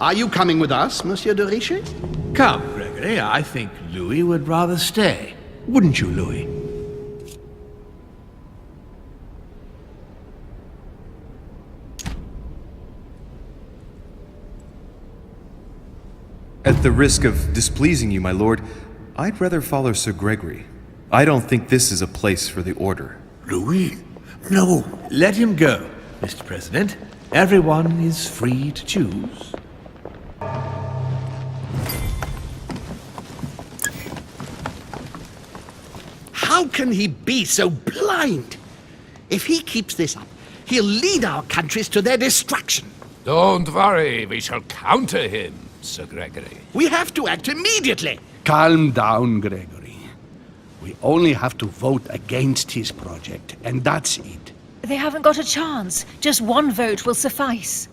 Are you coming with us, Monsieur de Richet? Come, Gregory. I think Louis would rather stay. Wouldn't you, Louis? At the risk of displeasing you, my lord, I'd rather follow Sir Gregory. I don't think this is a place for the Order. Louis? No. Let him go, Mr. President. Everyone is free to choose. How can he be so blind? If he keeps this up, he'll lead our countries to their destruction. Don't worry, we shall counter him, Sir Gregory. We have to act immediately. Calm down, Gregory. We only have to vote against his project, and that's it. They haven't got a chance. Just one vote will suffice.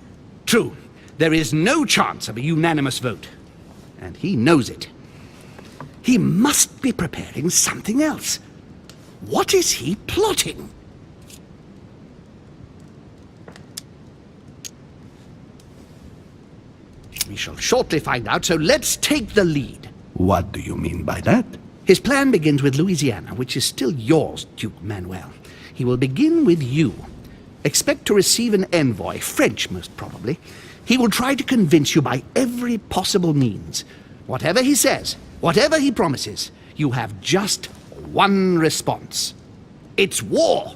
True. There is no chance of a unanimous vote. And he knows it. He must be preparing something else. What is he plotting? We shall shortly find out, so let's take the lead. What do you mean by that? His plan begins with Louisiana, which is still yours, Duke Manuel. He will begin with you. Expect to receive an envoy, French most probably. He will try to convince you by every possible means. Whatever he says, whatever he promises, you have just one response. It's war.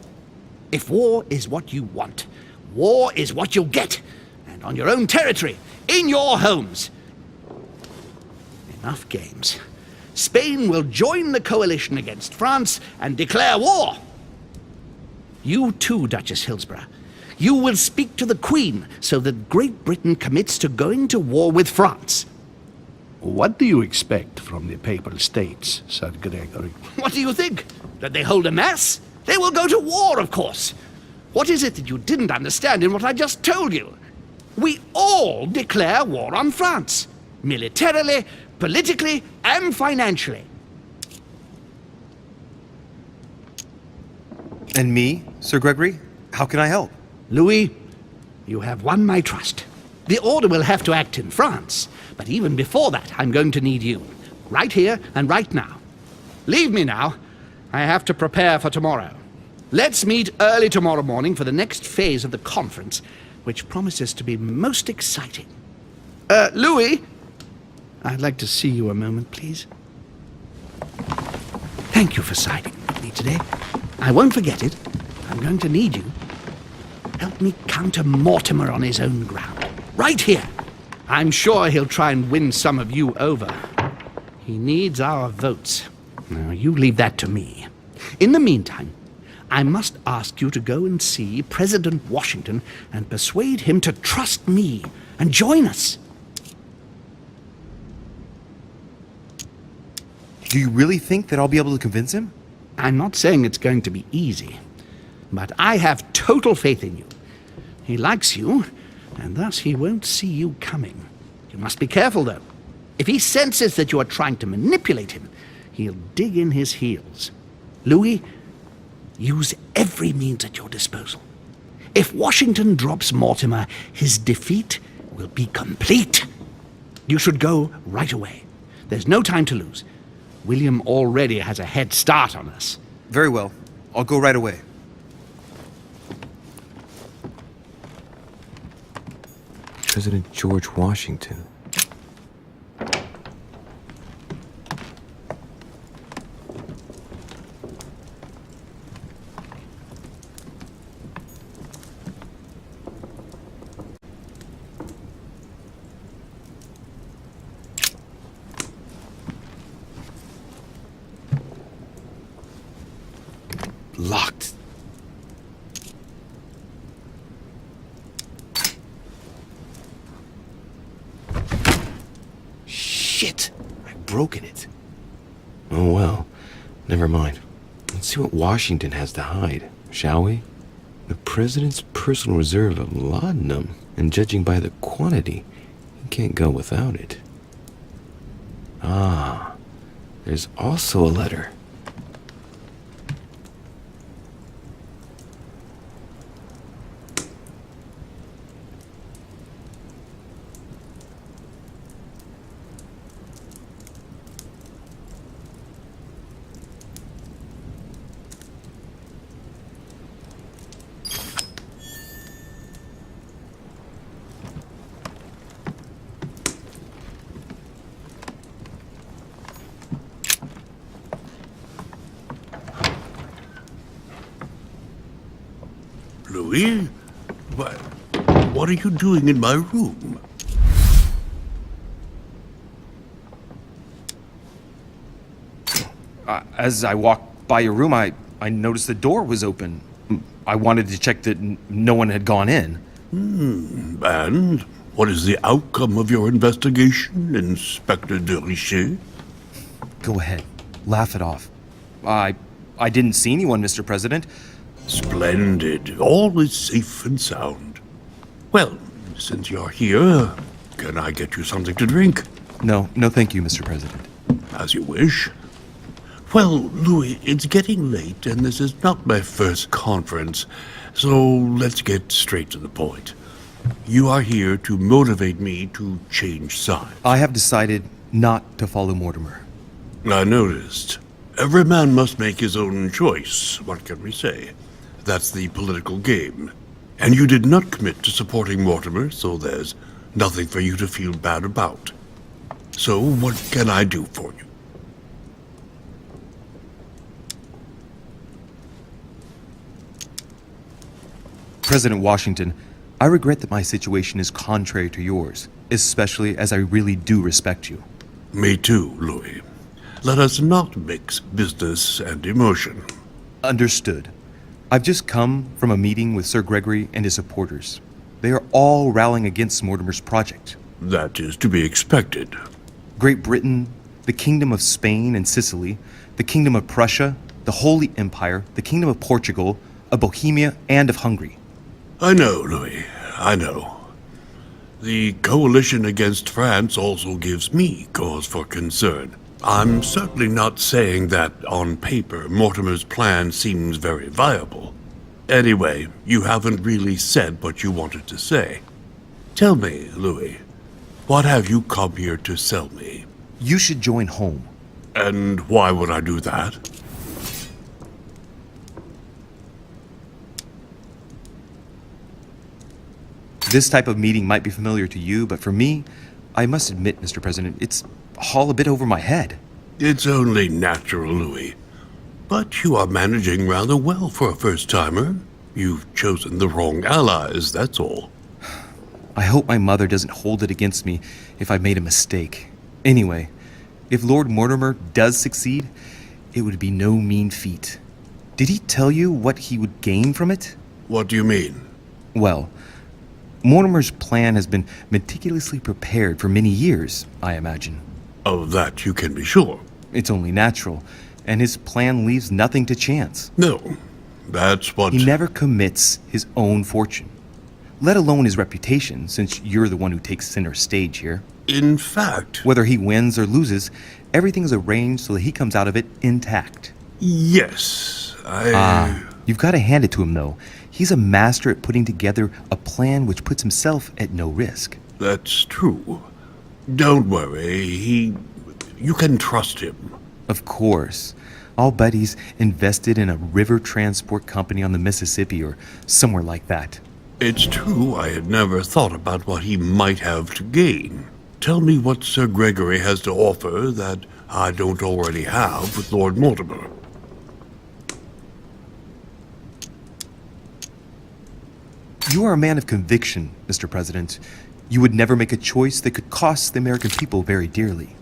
If war is what you want, war is what you'll get. And on your own territory, in your homes. Enough games. Spain will join the coalition against France and declare war. You too, Duchess Hillsborough. You will speak to the Queen so that Great Britain commits to going to war with France. What do you expect from the Papal States, Sir Gregory? What do you think? That they hold a mass? They will go to war, of course. What is it that you didn't understand in what I just told you? We all declare war on France. Militarily, politically, and financially. And me, Sir Gregory? How can I help? Louis, you have won my trust. The Order will have to act in France, but even before that, I'm going to need you. Right here and right now. Leave me now. I have to prepare for tomorrow. Let's meet early tomorrow morning for the next phase of the conference, which promises to be most exciting. Louis, I'd like to see you a moment, please. Thank you for siding with me today. I won't forget it. I'm going to need you. Help me counter Mortimer on his own ground. Right here. I'm sure he'll try and win some of you over. He needs our votes. Now, you leave that to me. In the meantime, I must ask you to go and see President Washington and persuade him to trust me and join us. Do you really think that I'll be able to convince him? I'm not saying it's going to be easy, but I have total faith in you. He likes you, and thus he won't see you coming. You must be careful, though. If he senses that you are trying to manipulate him, he'll dig in his heels. Louis, use every means at your disposal. If Washington drops Mortimer, his defeat will be complete. You should go right away. There's no time to lose. William already has a head start on us. Very well. I'll go right away. President George Washington. Locked. Shit! I've broken it. Oh well, never mind. Let's see what Washington has to hide, shall we? The president's personal reserve of laudanum, and judging by the quantity, he can't go without it. Ah, there's also a letter. Louis. What are you doing in my room? As I walked by your room, I noticed the door was open. I wanted to check that no one had gone in. And what is the outcome of your investigation, Inspector de Richet? Go ahead. Laugh it off. I didn't see anyone, Mr. President. Splendid. All is safe and sound. Well, since you're here, can I get you something to drink? No, thank you, Mr. President. As you wish. Well, Louis, it's getting late, and this is not my first conference, so let's get straight to the point. You are here to motivate me to change sides. I have decided not to follow Mortimer. I noticed. Every man must make his own choice. What can we say? That's the political game. And you did not commit to supporting Mortimer, so there's nothing for you to feel bad about. So what can I do for you? President Washington, I regret that my situation is contrary to yours, especially as I really do respect you. Me too, Louis. Let us not mix business and emotion. Understood. I've just come from a meeting with Sir Gregory and his supporters. They are all rallying against Mortimer's project. That is to be expected. Great Britain, the Kingdom of Spain and Sicily, the Kingdom of Prussia, the Holy Empire, the Kingdom of Portugal, of Bohemia, and of Hungary. I know, Louis. I know. The coalition against France also gives me cause for concern. I'm certainly not saying that, on paper, Mortimer's plan seems very viable. Anyway, you haven't really said what you wanted to say. Tell me, Louis, what have you come here to sell me? You should join Holm. And why would I do that? This type of meeting might be familiar to you, but for me, I must admit, Mr. President, it's all a bit over my head. It's only natural, Louis. But you are managing rather well for a first-timer. You've chosen the wrong allies, that's all. I hope my mother doesn't hold it against me if I made a mistake. Anyway, if Lord Mortimer does succeed, it would be no mean feat. Did he tell you what he would gain from it? What do you mean? Well, Mortimer's plan has been meticulously prepared for many years, I imagine. Of that you can be sure. It's only natural, and his plan leaves nothing to chance. No, that's what... He never commits his own fortune, let alone his reputation, since you're the one who takes center stage here. In fact... Whether he wins or loses, everything is arranged so that he comes out of it intact. Yes, You've got to hand it to him, though. He's a master at putting together a plan which puts himself at no risk. That's true. Don't worry, you can trust him. Of course. I'll bet he's invested in a river transport company on the Mississippi or somewhere like that. It's true I had never thought about what he might have to gain. Tell me what Sir Gregory has to offer that I don't already have with Lord Mortimer. You are a man of conviction, Mr. President. You would never make a choice that could cost the American people very dearly.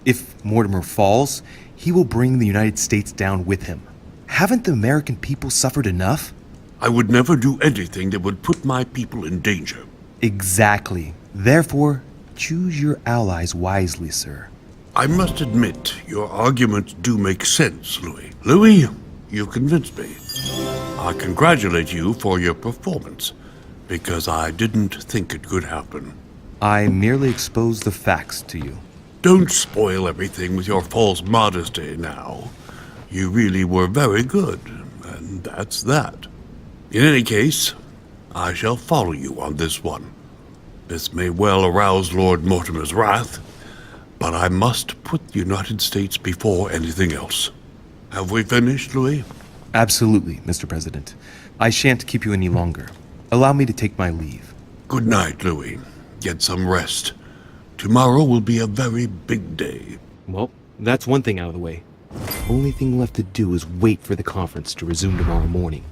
If Mortimer falls, he will bring the United States down with him. Haven't the American people suffered enough? I would never do anything that would put my people in danger. Exactly. Therefore, choose your allies wisely, sir. I must admit, your arguments do make sense, Louis. Louis, you convinced me. I congratulate you for your performance, because I didn't think it could happen. I merely exposed the facts to you. Don't spoil everything with your false modesty now. You really were very good, and that's that. In any case, I shall follow you on this one. This may well arouse Lord Mortimer's wrath, but I must put the United States before anything else. Have we finished, Louis? Absolutely, Mr. President. I shan't keep you any longer. Allow me to take my leave. Good night, Louis. Get some rest. Tomorrow will be a very big day. Well, that's one thing out of the way. The only thing left to do is wait for the conference to resume tomorrow morning.